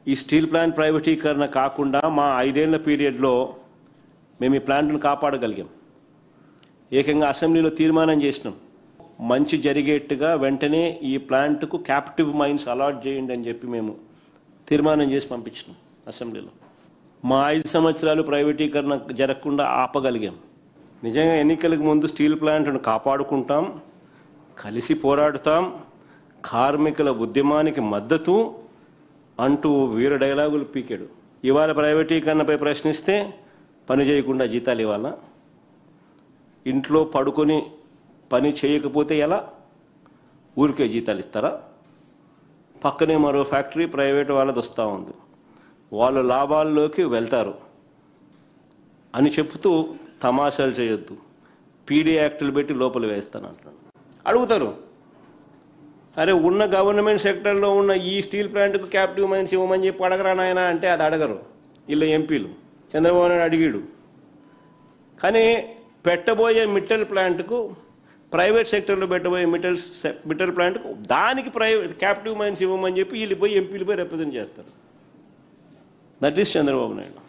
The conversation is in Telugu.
ఈ స్టీల్ ప్లాంట్ ప్రైవేటీకరణ కాకుండా మా 5 ఏళ్ల పీరియడ్లో మేము ఈ ప్లాంట్ను కాపాడగలిగాం. ఏకంగా అసెంబ్లీలో తీర్మానం చేసినాం, మంచి జరిగేట్టుగా వెంటనే ఈ ప్లాంట్కు క్యాప్టివ్ మైన్స్ అలాట్ చేయండి అని చెప్పి మేము తీర్మానం చేసి పంపించినాం అసెంబ్లీలో. మా 5 సంవత్సరాలు ప్రైవేటీకరణ జరగకుండా ఆపగలిగాం. నిజంగా ఎన్నికలకు ముందు స్టీల్ ప్లాంట్ను కాపాడుకుంటాం, కలిసి పోరాడుతాం, కార్మికుల ఉద్యమానికి మద్దతు అంటూ వీర డైలాగులు పీకాడు. ఇవాళ ప్రైవేటీకరణపై ప్రశ్నిస్తే పని చేయకుండా జీతాలు ఇవ్వాలా? ఇంట్లో పడుకొని పని చేయకపోతే ఎలా? ఊరికే జీతాలు ఇస్తారా? పక్కనే మరో ఫ్యాక్టరీ ప్రైవేట్ వాళ్ళది వస్తూ ఉంది, వాళ్ళు లాభాల్లోకి వెళ్తారు అని చెప్తూ తమాషాలు చేయొద్దు, పీడీ యాక్టులు పెట్టి లోపల వేస్తానంటున్నాను. అడుగుతారు, అరే ఉన్న గవర్నమెంట్ సెక్టర్లో ఉన్న ఈ స్టీల్ ప్లాంట్కు క్యాప్టివ్ మైన్స్ ఇవ్వమని చెప్పి అడగరా నాయన అంటే అది అడగరు. ఇలా ఎంపీలు చంద్రబాబు నాయుడు అడిగాడు. కానీ పెట్టబోయే మిట్టల్ ప్లాంట్కు, ప్రైవేట్ సెక్టర్లో పెట్టబోయే మిట్టల్ ప్లాంట్కు దానికి క్యాప్టివ్ మైన్స్ ఇవ్వమని చెప్పి వీళ్ళు పోయి ఎంపీలు పోయి రిప్రజెంట్ చేస్తారు. That is Chandrababu Naidu.